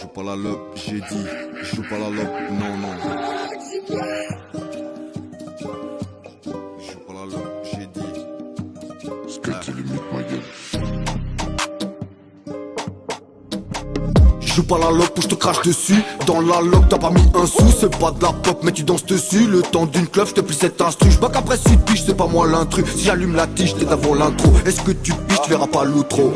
joue pas la lope, j'ai dit, je joue pas la lope, non, non. Je joue pas la lope, j'ai dit. Skate limite ma gueule. Je joue pas la lope où je te crache dessus. Dans la loque t'as pas mis un sou. C'est pas de la pop mais tu danses dessus. Le temps d'une clope je te plie cet instru. J'bac après 6 piges c'est pas moi l'intrus. Si j'allume la tige t'es d'avant l'intro. Est-ce que tu piges tu verras pas l'outro.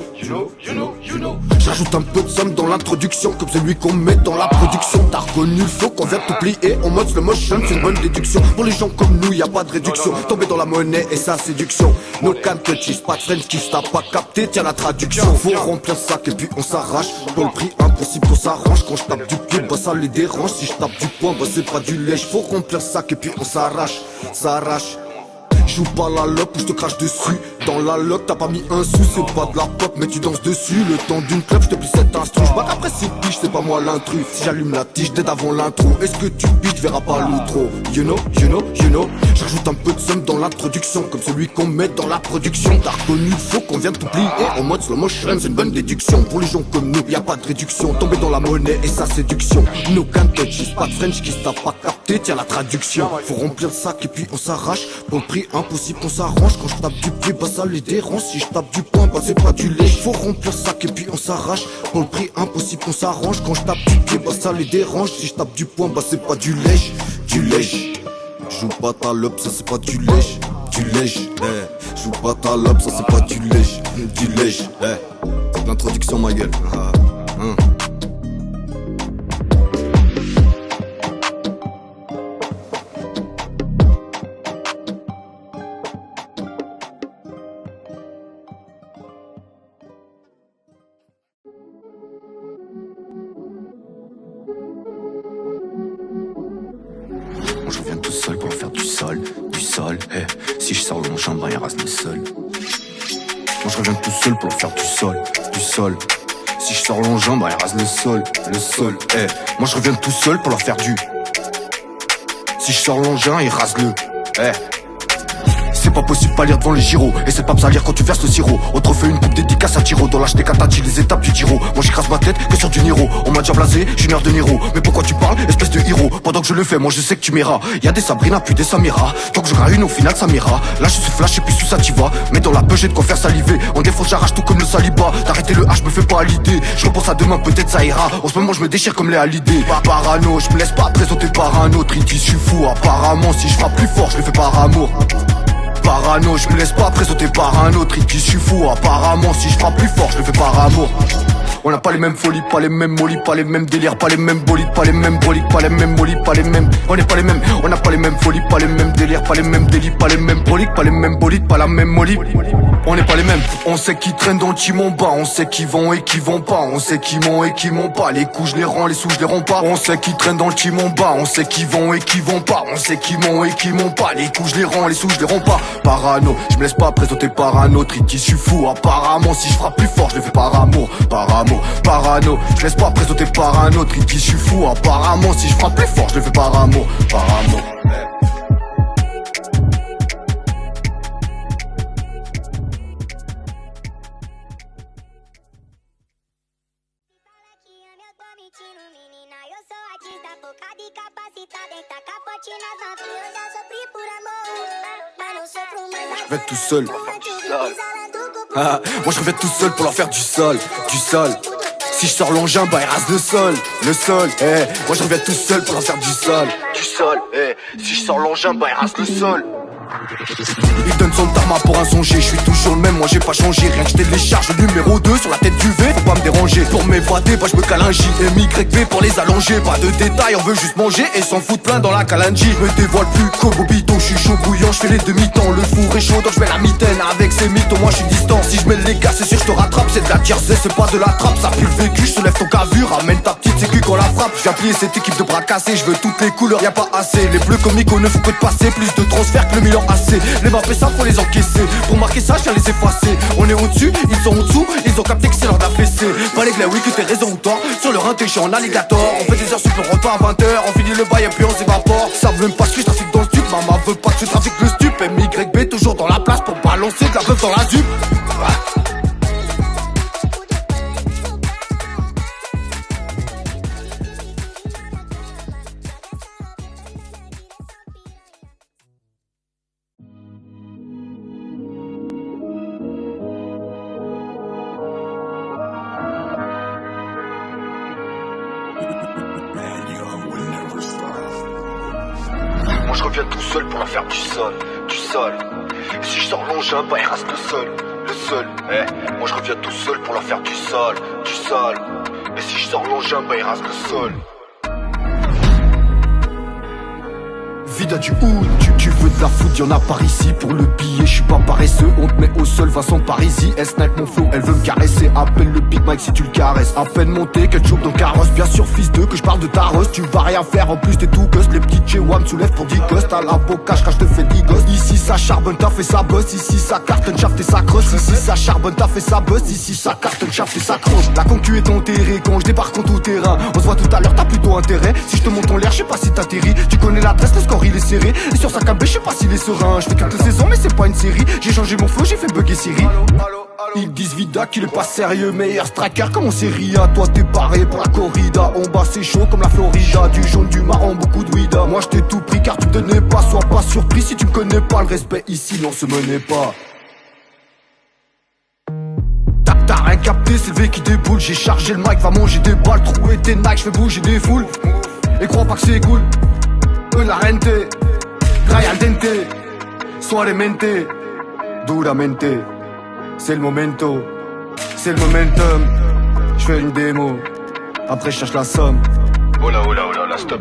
J'ajoute un peu de somme dans l'introduction. Comme celui qu'on met dans la production. T'as reconnu le flow qu'on vient de tout plier. En mode slow motion c'est une bonne déduction. Pour les gens comme nous y a pas de réduction. Tomber dans la monnaie et sa séduction. No can touches, pas de French kiss. T'as pas capté tiens la traduction. Faut remplir le sac et puis on s'arrache. Pour le prix impossible qu'on s'arrange. Quand je tape du pied bah ça les dérange. Si je tape du poing bah c'est pas du lèche. Faut remplir le sac et puis on s'arrache. Ça arrache. Joue pas la lope où je te crache dessus. Dans la loque t'as pas mis un sou. C'est pas de la pop mais tu danses dessus. Le temps d'une clope je te plie cet instru. J'bac après 6 piges c'est pas moi l'intrus. Si j'allume la tige dès d'avant l'intro. Est-ce que tu piges verras pas l'outro. You know, you know, you know. J'ajoute un peu de somme dans l'introduction. Comme celui qu'on met dans la production. T'as reconnu le faux qu'on vient de tout plier. En mode slow motion c'est une bonne déduction. Pour les gens comme nous y a pas de réduction. Tomber dans la monnaie et sa séduction. No can touch, pas de French kiss. T'as pas capté tiens la traduction. Faut remplir le sac et puis on s'arrache. Pour le prix impossible qu'on s'arrange. Quand je tape du pied bah ça les dérange. Si je tape du poing bah c'est pas du lait. Faut remplir le sac et puis on s'arrache. Pour le prix impossible qu'on s'arrange. Quand je tape du pied bah ça les dérange. Si je tape du poing bah c'est pas du lèche. Du lèche. Joue pas ta lope ça c'est pas du lèche. Du lèche, eh. Joue pas ta lope ça c'est pas du lèche. Du lèche, eh. L'introduction ma gueule. Moi je reviens tout seul pour faire du sol, hey. Si je sors mon chambre, il rase le sol. Moi je reviens tout seul pour faire du sol. Si je sors mon jambe, il rase le sol, hey. Moi je reviens tout seul pour leur faire du. Si je sors l'engin, il rase le, hey. C'est pas possible pas lire devant les gyros. Et c'est pas me salir quand tu verses le sirop. On te refait une coupe dédicace à Tiro. Dans l'âge des Katachi, les étapes du Giro. Moi j'écrase ma tête que sur du Niro. On m'a déjà blasé, j'suis une heure de Niro. Mais pourquoi tu parles, espèce de héros? Pendant que je le fais, moi je sais que tu m'iras. Y'a des Sabrina puis des Samira. Tant que j'aurai une au final ça m'ira. Là je suis flash et puis sous ça t'y vas. Mais dans la peur j'ai de quoi faire saliver. En défaut j'arrache tout comme le saliba. D'arrêter le H me fait pas à l'idée. Je repense à demain peut-être ça ira. En ce moment je me déchire comme les Hallyday. Pas parano, je me laisse pas présenter par un autre. Il dit je suis fou apparemment. Si je frappe plus fort je le fais par amour. Parano, je me laisse pas présenter par un autre. Il dit je suis fou apparemment. Si je frappe plus fort je le fais par amour. On n'a pas les mêmes folies, pas les mêmes mollies, pas les mêmes délires, pas les mêmes bolides, pas les mêmes bolides, pas les mêmes mollies, pas les mêmes. On n'est pas les mêmes, on n'a pas les mêmes folies, pas les mêmes délires, pas les mêmes délits, pas les mêmes bolides, pas les mêmes bolides, pas la même molly. On n'est pas les mêmes, on sait qui traînent dans le timon bas, on sait qui vont et qui vont pas, on sait qui m'ont et qui m'ont pas, les coups je les rends, les sous je les rends pas. On sait qui traînent dans le timon bas, on sait qui vont et qui vont pas, on sait qui m'ont et qui m'ont pas, les coups je les rends, les sous je les rends pas. Parano, je me laisse pas présenter par un autre, il dit je suis fou apparemment. Si je frappe plus fort je le fais par amour, parano. Je laisse pas présenter par un autre, il dit je suis fou apparemment. Si je frappe plus fort je le fais par amour, Je vais être tout seul. Moi je reviens tout seul pour leur faire du sol. Si je sors l'engin, bah il rase le sol, eh. Moi je reviens tout seul pour leur faire du sol, eh. Si je sors l'engin, bah il rase le sol. Il donne son tarma pour un songer, je suis toujours le même, moi j'ai pas changé. Rien que je télécharge le numéro 2 sur la tête du V, faut pas me déranger. Pour m'évader, bah je me cale un JMYV pour les allonger. Pas de détails, on veut juste manger et s'en foutre plein dans la calanji. Je me dévoile plus qu'au bobito, je suis chaud bouillant, je fais les demi-temps. Le four est chaud donc je mets la mitaine. Avec ces mythos, moi je suis distant. Si je mets les gars, c'est sûr je te rattrape. C'est de la jersey, c'est pas de la trappe. Ça pue le vécu, je soulève ton cavure. Ramène ta petite sécu qu'on la frappe. J'ai plier cette équipe de bras cassés, je veux toutes les couleurs, y a pas assez. Les bleus comme Nico ne font que de passer. Plus de transferts que le Milan AC. Les Mbappé ça faut les encaisser. Pour marquer ça, je viens les effacer. On est au-dessus, ils sont au-dessous. Ils ont capté que c'est l'heure d'affaisser. Pas les glais, oui que t'es raison ou tort. Sur le rein t'es chiant en alligator. On fait des heures sup, on rentre pas à 20h. On finit le bail et puis on s'évapore. Ça veut même pas que je trafique dans le stup. Maman veut pas que je trafique le stup. MYB toujours dans la place pour balancer de la veuve dans la jupe. je reviens tout seul pour leur faire du sol, du sol. Si je sors l'engin, bah il reste le seul. Moi je reviens tout seul pour leur faire du sol, du sol. Et si je sors l'engin, bah il reste le sol. Vida du hood, tu veux de la foot, y'en a par ici. Pour le billet, je suis pas paresseux. On te met au sol, Vincent Parisi. Elle snipe mon flow, elle veut me caresser. Appelle le Big Mike si tu le caresses. À peine monté, ketchup dans le carrosse. Bien sûr, fils d'eux, que je parle de ta rosse. Tu vas rien faire, en plus t'es tout gosse. Les petits Chewam soulèvent pour 10 gosses. T'as la bocage quand je te fais 10 gosses. Ici ça charbonne, t'as fait sa bosse. Ici ça cartonne, chauffe et ça crosse. Ici ça charbonne, t'as fait sa bosse. Ici ça cartonne, chauffe et ça croche. La concu est enterrée quand je débarque en tout terrain. On se voit tout à l'heure, t'as plutôt intérêt. Si je te monte en l'air, je sais pas si t'atterris. Tu connais l'adresse, le score il est serré. Et sur sa cabée, je sais pas s'il est serein. Je fais quelques saisons, mais c'est pas une série. J'ai changé mon flow, j'ai fait bugger Siri. Ils disent Vida qu'il est pas sérieux. Meilleur striker comme on sait rien. Toi t'es barré pour la corrida. En bas c'est chaud comme la Florida. Du jaune, du marron, beaucoup de weeda. Moi je t'ai tout pris car tu me donnais pas. Sois pas surpris si tu me connais pas. Le respect ici n'en se menait pas. T'as rien capté, c'est le V qui déboule. J'ai chargé le mic, va manger des balles. Troué tes Nike, je fais bouger des foules. Et crois pas que c'est cool. La rente, trae al dente, suavemente, duramente. C'est le momento, c'est le momentum. J'fais une démo, après je cherche la somme. Oh là, stop.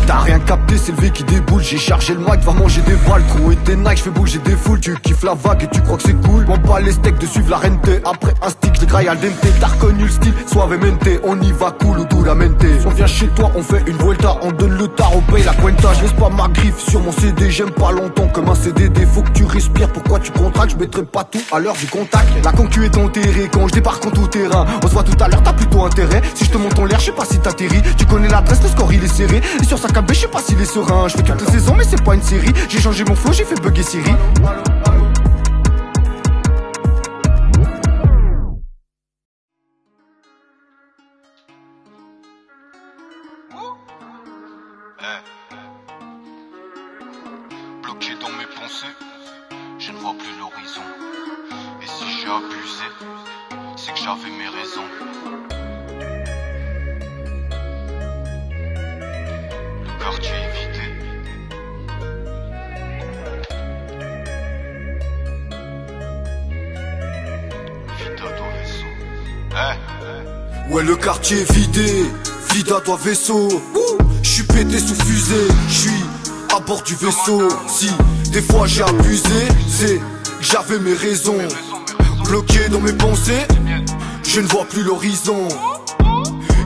T'as rien capté, c'est le V qui déboule. J'ai chargé le mic, va manger des balles. Troué tes Nike, j'fais bouger des foules. Tu kiffes la vague et tu crois que c'est cool. M'en pas les steaks de suivre la rente. Après un stick, je graille al dente. T'as reconnu le style, suavemente. On y va cool ou duramente. On vient chez toi, on fait une vuelta. On donne le tar, on paye la cuenta. Je laisse pas ma griffe sur mon CD. J'aime pas longtemps comme un CDD. Faut que tu respires, pourquoi tu contractes? Je mettrai pas tout à l'heure du contact. La concu est enterrée quand je débarque en tout terrain. On se voit tout à l'heure, t'as plutôt intérêt. Si je te monte en l'air, je sais pas si t'atterris. Tu connais l'adresse, le score il est serré. Et sur sa cabée, je sais pas s'il est serein. Je fais quelques saisons, mais c'est pas une série. J'ai changé mon flow, j'ai fait bugger Siri. Bloqué dans mes pensées, je ne vois plus l'horizon. Et si j'ai abusé, c'est que j'avais mes raisons. Le quartier est vidé. Vida doit vaisseau. Ouais, le quartier est vidé, Vida doit vaisseau. J'suis pété sous fusée, j'suis à bord du vaisseau. Si des fois j'ai abusé, c'est que j'avais mes raisons. Bloqué dans mes pensées, je ne vois plus l'horizon.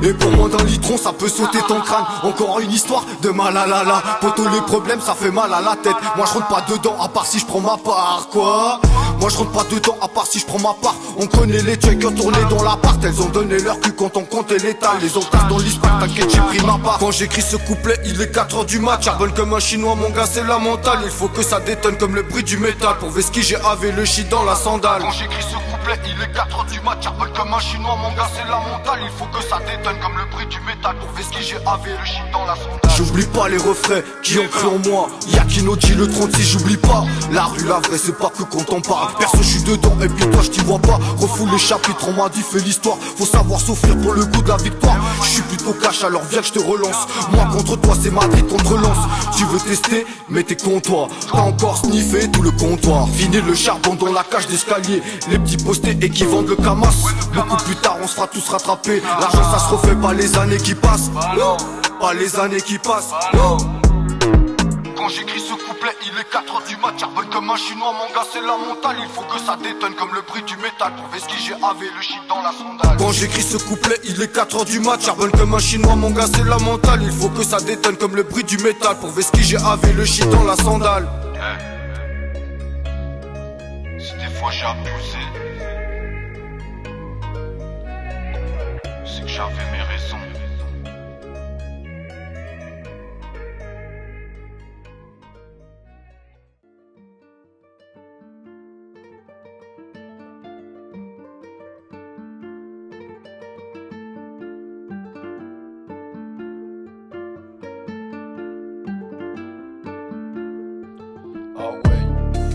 Et pour moins d'un litron ça peut sauter ton crâne. Encore une histoire de mal à la. Poto les problèmes ça fait mal à la tête. Moi je rentre pas dedans à part si je prends ma part. Quoi? Moi je rentre pas dedans à part si je prends ma part. On connaît les tueurs qui ont tourné dans l'appart. Elles ont donné leur cul quand on comptait l'état. Les autres dans l'histoire, t'inquiète j'ai pris ma part. Quand j'écris ce couplet il est 4h du mat. Charbonne comme un chinois mon gars c'est la mentale. Il faut que ça détonne comme le bruit du métal. Pour Veski j'ai avé le shit dans la sandale. Quand j'écris ce couplet il est 4h du mat. Charbonne comme un chinois mon gars c'est la mentale. Il faut que ça détonne comme le bruit du métal. Pour Veski j'ai avé le shit dans la sandale. J'oublie pas les refrains qui ont cru en moi. Y'a qui nous dit le 36 j'oublie pas. La rue la vraie c'est pas que quand on parle. Perso je suis dedans et puis toi je t'y vois pas. Refoule les chapitres on m'a dit fais l'histoire. Faut savoir s'offrir pour le goût de la victoire. Je suis plutôt cash alors viens que je te relance. Moi contre toi c'est Madrid contre Lens. Tu veux tester mais t'es con toi. T'as encore sniffé tout le comptoir. Fini le charbon dans la cage d'escalier. Les petits postés et qui vendent le camas. Beaucoup plus tard on se fera tous rattraper. L'argent ça se refait pas les années qui passent. Non, pas les années qui passent. Non. Quand j'écris ce couplet, il est 4h du mat. Charbonne comme un chinois, mon gars, c'est la mentale. Il faut que ça détonne comme le bruit du métal. Pour Veski, j'ai avé le shit dans la sandale. Quand j'écris ce couplet, il est 4h du mat. Charbonne comme un chinois, mon gars, c'est la mentale. Il faut que ça détonne comme le bruit du métal. Pour Veski, j'ai avé le shit dans la sandale. Si des fois j'ai abusé, c'est que j'avais mes raisons.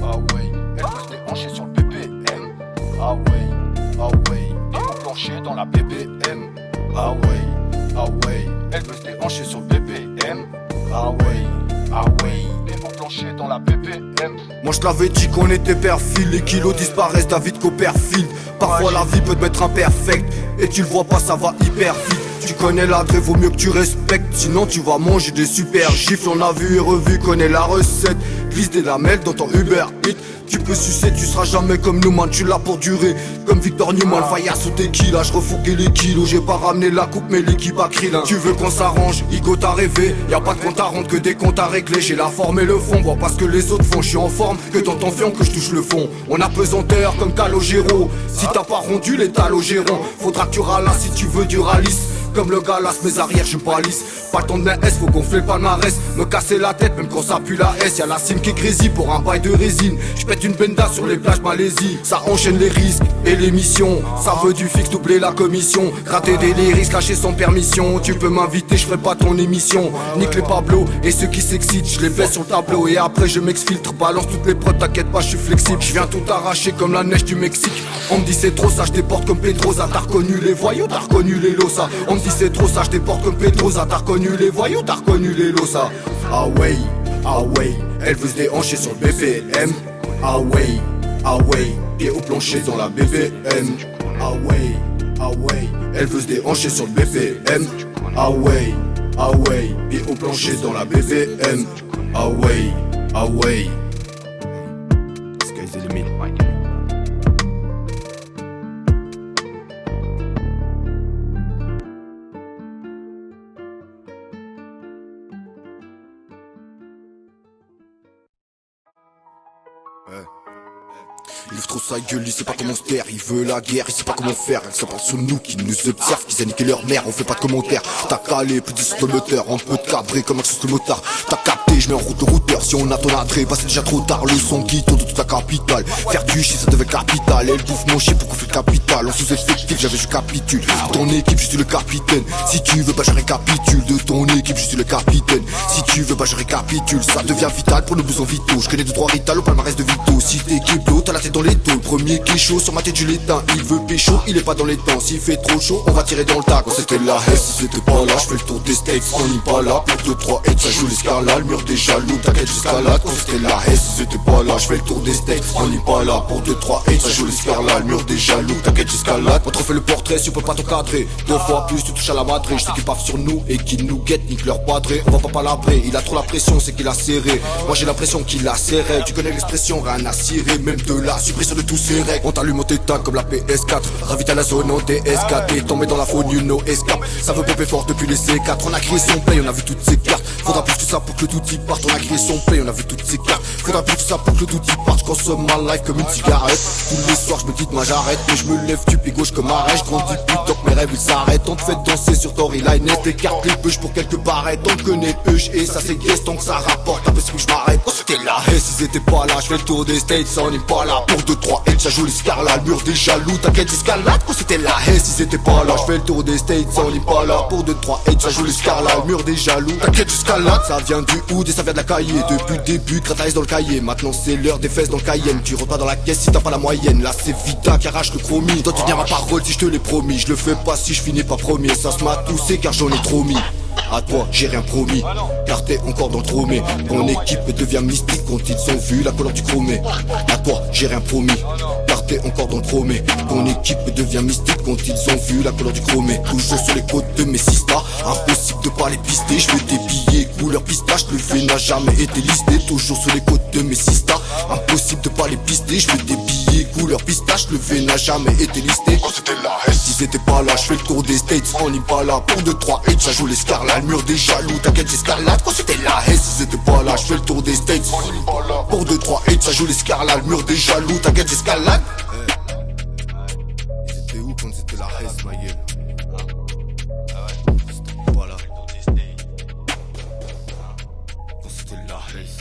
Ah ouais, elle veut se déhancher sur le BPM. Ah ouais, et au plancher dans la BPM. Ah ouais, elle veut se déhancher sur le BPM. Ah Ah oui, les mots planchés dans la BPM. Moi je t'avais dit qu'on était perfide, les kilos disparaissent David Copperfield. Parfois la vie peut te mettre imperfecte, et tu le vois pas, ça va hyper vite. Tu connais l'adresse, vaut mieux que tu respectes, sinon tu vas manger des super gifles. On a vu et revu, connais la recette. Glisse des lamelles dans ton Uber Eats. Tu peux sucer, tu seras jamais comme nous man, tu l'as pour durer. Comme Victor Newman, Fayas ou Tequila, je refourguais les kilos. J'ai pas ramené la coupe mais l'équipe a Krillin. Tu veux qu'on s'arrange, Igo t'a rêvé. Y'a pas de compte à rendre que des comptes à régler. J'ai la forme et le fond, vois pas ce que les autres font. Je suis en forme, que dans ton fion que je touche le fond. On a pesanteur comme Calogero. Si t'as pas rendu les talogérons, faudra que tu ralasses si tu veux du ralice. Comme le galas, mes arrières, j'suis pas lisse. Pas le temps de S, faut gonfler le palmarès. Me casser la tête, même quand ça pue la S. Y'a la cime qui est grésie pour un bail de résine. J'pète une benda sur les plages Malaisie. Ça enchaîne les risques et les missions. Ça veut du fixe, doubler la commission. Gratter des lyrics, cacher sans permission. Tu peux m'inviter, j'ferai pas ton émission. Nique les Pablo et ceux qui s'excitent, j'les baisse sur le tableau. Et après je m'exfiltre, balance toutes les prods, t'inquiète pas, j'suis flexible. J'viens tout arracher comme la neige du Mexique. On me dit c'est trop ça, j'déporte comme Pedrosa. T'as reconnu les voyous, t'as reconnu les losa. On me dit c'est trop ça, j'déporte comme Pedrosa. T'as reconnu les voyous, t'as reconnu les losa. Ah ouais, elle veut se déhancher sur le BPM. Ah ouais, pied au plancher dans la BPM. Ah ouais, elle veut se déhancher sur le BPM. Ah ouais, pied au plancher dans la BPM. Ah ouais. Sky's the limit. Il ouvre trop sa gueule, il sait pas comment se taire. Il veut la guerre, il sait pas comment faire. Ça pense sur nous qui nous observent, qui a niqué leur mère. On fait pas de commentaires. T'as calé, plus de sur le moteur. Un peu de cabré comme un sur le motard. T'as capté, je mets en route le routeur. Si on a ton adresse, bah c'est déjà trop tard. Le son qui tourne de toute la capitale. Faire du shit, ça devait capital. Elle bouffe mon shit pour qu'on fait le capital. En sous-effectif, j'avais je capitule. Ton équipe, je suis le capitaine. Si tu veux, bah je récapitule. De ton équipe, je suis le capitaine. Si tu veux, bah je récapitule. Ça devient vital pour nos besoins vitaux. Je connais 2-3 rital au palmarès de Vito. Si t'équipes l'eau, t'as la tête dans les taux. Le premier qui est chaud, sur ma tête je l'éteins. Il veut pécho, il est pas dans les temps. S'il fait trop chaud, on va tirer dans le tas. Quand c'était la haine, si c'était pas là, je fais le tour des steaks. On n'y pas là, pour 2-3 aides, ça joue l'escalade. Le mur des jaloux, t'inquiète j'escalade. Quand c'était la haine, si c'était pas là, je fais le tour des steaks. On n'y pas là, pour 2-3 aides, ça joue l'escalade. Le mur des jaloux, t'inquiète j'escalade. On te refait le portrait, si on peut pas t'encadrer. 2 fois plus, tu touches à la madrée. Je sais qu'ils paf sur nous et qu'ils nous guettent, nique leur padré. On va pas palabrer, il a trop la pression, c'est qu'il a serré. Moi j'ai l'impression qu'il a serré. Tu connais l'expression, rien à cirer. Même de la suppression de tous ces règles. On t'allume au tétin comme la PS4. Ravite à la zone en DS4. T'es tombé dans la faune, you know, escape. Ça veut pomper fort depuis les C4. On a créé son play, on a vu toutes ces cartes. Faudra plus que ça pour que tout y parte. On a créé son play, on a vu toutes ces cartes. Faudra plus que ça pour que tout y parte. Je consomme ma life comme une cigarette. Tous les soirs je me quitte, moi j'arrête. Mais je me lève du pied gauche comme arrêt. Je grandis plus tant que mes rêves ils s'arrêtent. On te fait danser sur Storyline. T'écartes les peuches pour quelques barrettes. On te connaît euch et ça c'est guest tant que ça rapporte. Après ce que je m'arrête. Quand c'était là, et s'ils étaient pas là, je fais le tour des States. On n'est pas là pour 2-3 hits, ça joue les scarlats. Le mur des jaloux, t'inquiète j'escalade. Quand c'était là, et s'ils étaient pas là, je fais le tour des States. On n'est pas là pour 2-3 hits, ça joue les scarlats. Le mur des jaloux, t'inquiète j'escalade. Ça vient du hood et ça vient de la cahier. Depuis le début, grattaise dans le cahier. Maintenant c'est l'heure des fesses dans le Cayenne. Tu rentres pas dans la caisse si t'as pas la doyenne. Là c'est Vita qui arrache le chromie. Je dois tenir ma parole si je te l'ai promis. Je le fais pas si je finis pas premier. Ça se m'a toussé car j'en ai trop mis. À toi j'ai rien promis, car t'es encore dans le tromé. Ton équipe devient mystique quand ils ont vu la couleur du chromé. À toi j'ai rien promis, car t'es encore dans le tromé. Ton équipe devient mystique quand ils ont vu la couleur du chromé. Toujours sur les côtes de mes sistas, impossible de pas les pister. Je veux des billets couleur pistache, le fait n'a jamais été listé. Toujours sur les côtes de mes sistas, impossible de pas les pister. Je veux des billets couleur pistache, le fait n'a jamais été listé. Quand c'était là, s'ils étaient pas là, je fais le tour des States. On n'y pas là pour 2-3 hits, ça joue les scarlats. Le mur des jaloux, t'inquiète j'escalade. Quand c'était là, et s'ils étaient pas là, je fais le tour des States. Pour 2-3 hits, ça joue les scarlats. Le mur des jaloux, t'inquiète j'escalade. Ils étaient où quand c'était la haisse, ma gueule? Voilà. Quand c'était la haisse.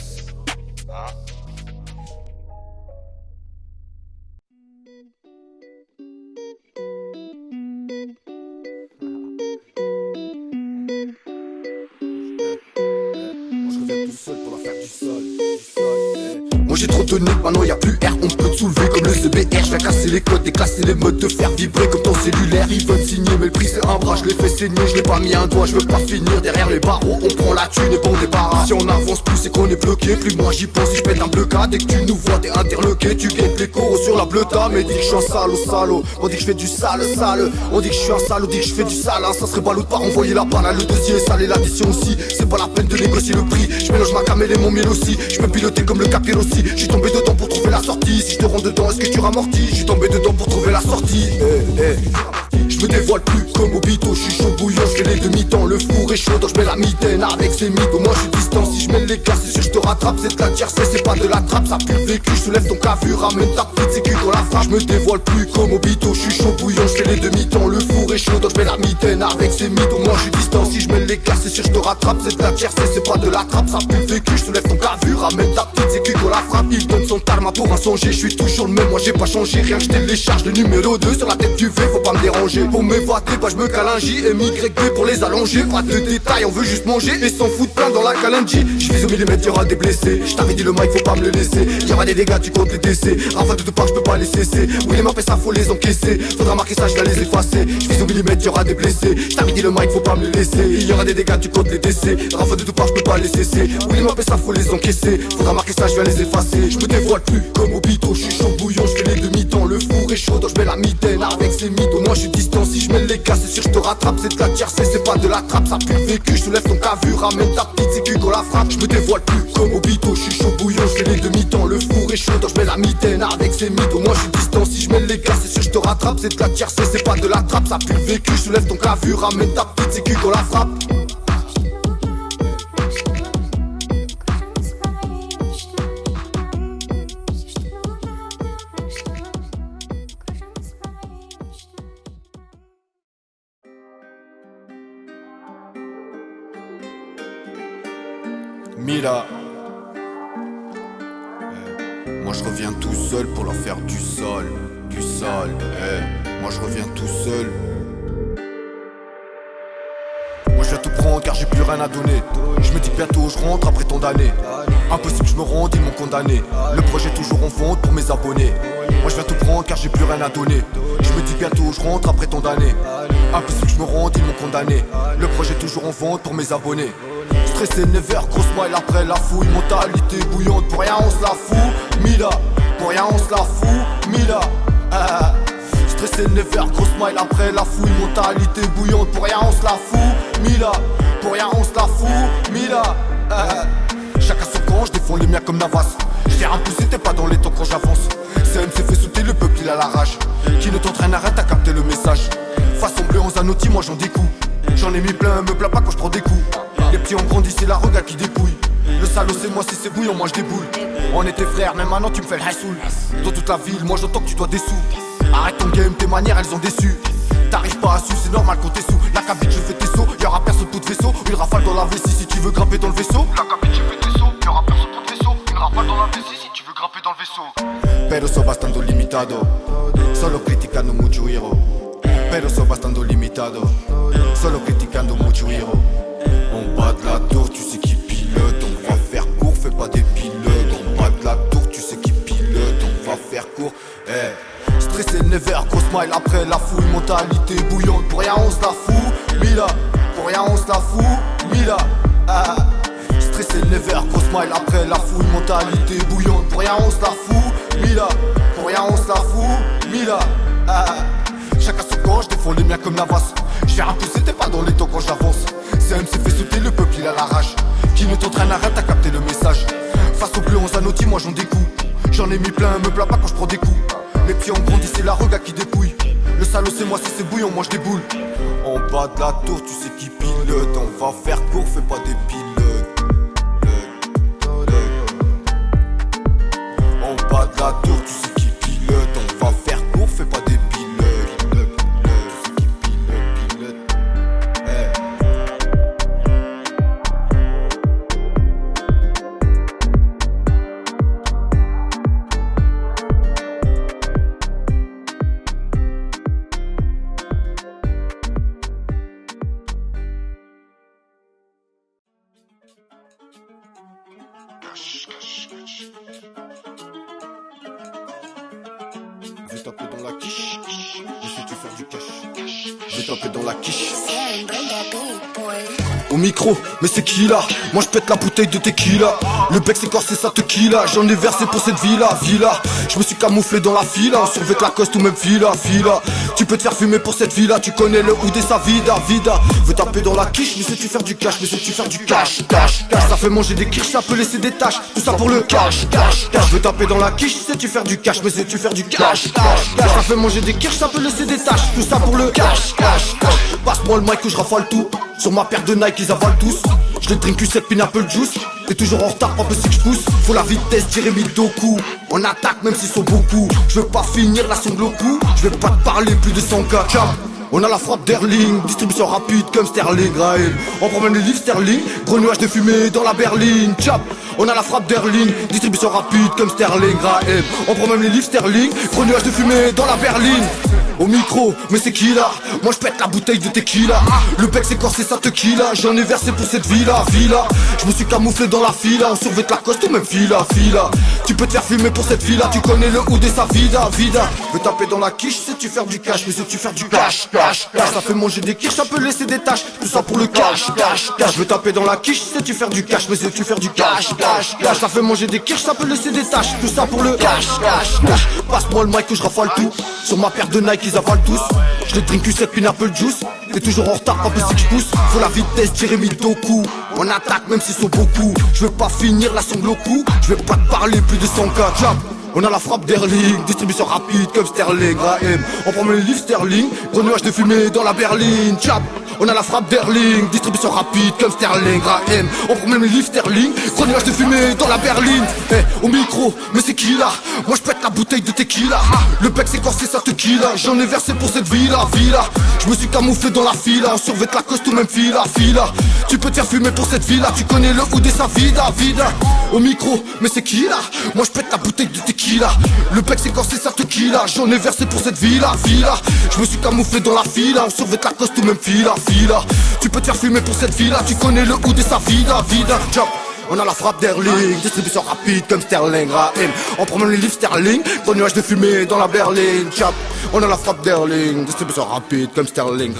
Moi j'ai trop donné, maintenant y'a plus R. On peut te soulever comme le CBR. J'viens casser les codes, déclasser les modes, te faire vibrer comme ton cellulaire. Ils veulent signer mais le prix c'est un bras. Je l'ai fait saigner, je l'ai pas mis un doigt. Je veux pas finir derrière les barreaux. On prend la thune et bon débarras. Si on avance plus c'est qu'on est bloqué. Plus moi j'y pense si je pète un bleu cas. Dès que tu nous vois t'es interloqué. Tu guettes les coraux sur la bleuta. Mais dis que je suis un salaud. On dit que je fais du sale. On dit que je suis un salaud, dit que je fais du sale. Ça serait ballot de pas envoyer la banane. Le dossier est salé, l'addition aussi. C'est pas la peine de négocier le prix. Je mélange ma camelle et mon miel aussi. Je peux piloter comme le capir aussi. Je suis tombé dedans pour trouver la sortie. Si je te rentre dedans, est-ce que tu ramortis? Je suis tombé dedans pour trouver la sortie. Je me dévoile plus comme Obito, je suis chaud bouillant, je fais les demi-temps. Le four est chaud donc je mets la mitaine avec ces mythos. Moi je suis distant, si je mets les gars c'est sûr je te rattrape. C'est de la tiercée, c'est pas de la trappe. Ça pue le vécu, je soulève ton cavure. Ramène ta petite sécu qu'on la frappe. Je me dévoile plus comme Obito, je suis chaud bouillant, je fais les demi-temps. Le four est chaud donc je mets la mitaine avec ces mythos. Moi je suis distant, si je mets les gars c'est sûr je te rattrape. C'est de la tiercée, c'est pas de la trappe. Ça pue le vécu, je soulève ton cavure. Ramène ta petite sécu qu'on la frappe. Il donne son tarma pour insonger, je suis toujours le même, moi j'ai pas changé. Rien que je télécharge le numéro 2 sur la tête du V, faut pas me déranger. Pour m'évader, bah je me cale un J et MYB pour les allonger. Pas de détails, on veut juste manger et s'en foutre plein dans la calenji. Je vis au millimètre, y'aura des blessés. Je t'avais dit le mic, faut pas me le laisser. Y'aura des dégâts, tu comptes les décès. Rafale de tout part, je peux pas les cesser. Oui les maps et ça faut les encaisser. Faudra marquer ça, je vais les effacer. Je vis au millimètre, y'aura des blessés. Je t'avais dit le mic, faut pas me le laisser. Y'aura des dégâts, tu comptes les décès. Rafale de tout part, je peux pas les cesser. Oui les maps et ça faut les encaisser. Faudra marquer ça, je vais les effacer. Je me dévoile plus comme Obito, je suis chaud bouillant, je fais les demi-temps. Le four est chaud donc je mets la mitaine avec ces mythos. Moi je suis distant, si je mets les gars c'est sûr je te rattrape. C'est de la tiercée, c'est pas de la trappe. Ça pue le vécu, je soulève ton cavure. Ramène ta petite sécu qu'on la frappe. Je me dévoile plus comme Obito, je suis chaud bouillant, je fais les demi-temps. Le four est chaud donc je mets la mitaine avec ces mythos. Moi je suis distant, si je mets les gars c'est sûr je te rattrape. C'est de la tiercée, c'est pas de la trappe. Ça pue le vécu, je soulève ton cavure. Ramène ta petite sécu qu'on la frappe. Mila. Moi je reviens tout seul pour leur faire du sol. Moi je reviens tout seul. Moi je viens tout prendre car j'ai plus rien à donner. Je me dis que bientôt je rentre après tant d'années. Impossible que je me rende, ils m'ont condamné. Le projet toujours en vente pour mes abonnés. Moi je viens tout prendre car j'ai plus rien à donner. Je me dis que bientôt je rentre après tant d'années. Impossible que je me rende, ils m'ont condamné. Le projet toujours en vente pour mes abonnés. Stressé never, gros smile après la fouille. Mentalité bouillante, pour rien on se la fout. Mila, pour rien on se la fout. Mila, stressé never, gros smile après la fouille. Mentalité bouillante, pour rien on se la fout. Mila, pour rien on se la fout. Mila, chacun son camp, je défends les miens comme Navas. J'ai un poussé, t'es pas dans les temps quand j'avance. CMC fait sauter le peuple, il a la rage. Qui ne t'entraîne, arrête à capter le message. Façon bleu en Zanotti, moi j'en découpe. J'en ai mis plein, me plains pas quand je prends des coups. Les petits ont grandi, c'est la rega qui dépouille. Le salaud c'est moi, si c'est bouillant, moi je déboule. On était frères, mais maintenant tu me fais le haissoul. Dans toute la ville, moi j'entends que tu dois des sous. Arrête ton game, tes manières elles ont déçu. T'arrives pas à suivre, c'est normal quand t'es sous. La cabine, je fais tes sauts, y'aura personne tout de vaisseau. Une rafale dans la vessie si tu veux grimper dans le vaisseau. La cabine, je fais tes sauts, y'aura personne tout de vaisseau. Une rafale dans la vessie si tu veux grimper dans le vaisseau. Pero so bastante limitado, solo criticando mucho hero. Pero so bastante limitado, solo criticando mucho hero. En bas de la tour, tu sais qui pilote. On va faire court, fais pas des pilotes. En bas de la tour, tu sais qui pilote. On va faire court, stressé never, gros smile après la fouille. Mentalité bouillante, pour rien on se la fout. Mila, pour rien on se la fout. Mila, stressé never, gros smile après la fouille. Mentalité bouillante, pour rien on se la fout. Mila, pour rien on se la fout. Mila, chacun son camp, je défends les miens comme Navas. Je viens un pousser, t'es pas dans les temps quand j'avance. CMC fait sauter le peuple, il a la rage. Qui ne t'entraîne, arrête à capter le message. Face au bleu, on Zanotti, moi j'en découpe. J'en ai mis plein, me plains pas quand je prends des coups. Les petits ont grandi, c'est la rega qui dépouille. Le salaud c'est moi, si c'est bouillant, moi je déboule. En bas de la tour, tu sais qui pilote. On va faire court, fais pas des pilotes. En bas de la tour, tu sais qui pilote. On va faire court, fais pas des pilotes. vais taper dans la quiche. Mais si tu fais du cash, je vais taper dans la quiche. Au micro, mais c'est qui là? Moi je pète la bouteille de tequila. Le bec c'est corsé, ça tequila. J'en ai versé pour cette villa. Je me suis camouflé dans la fila. En survêt Lacoste ou même fila. Tu peux te faire fumer pour cette villa. Tu connais le hood et sa vida. Veux taper dans la quiche, mais sais-tu faire du cash? Mais sais-tu faire du cash? Ça fait manger des quiches, ça peut laisser des taches. Tout ça pour le cash. Veux taper dans la quiche, sais-tu faire du cash? Mais sais-tu faire du cash? Ça fait manger des quiches, ça peut laisser des taches. Tout ça pour le cash. Passe-moi le mic que je rafale tout. Sur ma paire de Nike, ils avalent tous. Je les drink U7 pineapple juice. T'es toujours en retard, pas possible que je pousse. Faut la vitesse, Jérémy Doku. On attaque même s'ils sont beaucoup. Je veux pas finir la sangle au cou. Je vais pas te parler plus de 100K. On a la frappe d'Erling, distribution rapide comme Sterling. On prend même les livres Sterling, gros nuage de fumée dans la berline. On a la frappe d'Erling, distribution rapide comme Sterling. On prend même les livres Sterling, gros nuage de fumée dans la berline. Au micro, mais c'est qui là? Moi je pète la bouteille de tequila. Le bec c'est corsé, ça tequila. J'en ai versé pour cette villa. Je me suis camouflé dans la fila. On survêt Lacoste ou même fila. Tu peux te faire fumer pour cette villa. Tu connais le hood et sa vida. Veux taper dans la quiche, sais-tu faire du cash? Mais sais-tu faire du cash? Ça fait manger des quiches, ça peut laisser des taches. Tout ça pour le cash. Veux taper dans la quiche, sais-tu faire du cash? Mais sais-tu faire du cash? Ça fait manger des quiches, ça peut laisser des taches. Tout ça pour le cash. Passe-moi le mic que je rafale tout. Sur ma paire de Nike, ils avalent tous. Je les drink U7 pineapple juice. T'es toujours en retard, pas possible que je pousse. Faut la vitesse, Jérémy Doku. On attaque même s'ils sont beaucoup. Je veux pas finir la sangle au cou. Je vais pas te parler plus de 100K. On a la frappe d'Erling, distribution rapide comme Sterling. On prend même les livres Sterling, gros nuage de fumée dans la berline. On a la frappe d'Erling, distribution rapide comme Sterling. On prend même les livres Sterling, gros nuage de fumée dans la berline. Au micro, mais c'est qui là? Moi je pète la bouteille de tequila. Le bec c'est corsé, ça tequila. J'en ai versé pour cette villa. Je me suis camouflé dans la fila. On survêt Lacoste ou même fila. Tu peux te faire fumer pour cette villa. Tu connais le hood et sa vida. Au micro, mais c'est qui là? Moi je pète la bouteille de tequila. Le bec c'est corsé, ça tequila. J'en ai versé pour cette villa. Je me suis camouflé dans la fila. On survêt Lacoste ou même fila. Tu peux te faire fumer pour cette villa. Tu connais le hood et sa vida. On a la frappe d'Erling, distribution rapide comme Sterling. On prend même les livres Sterling, gros nuage de fumée dans la berline. On a la frappe d'Erling, distribution rapide comme Sterling.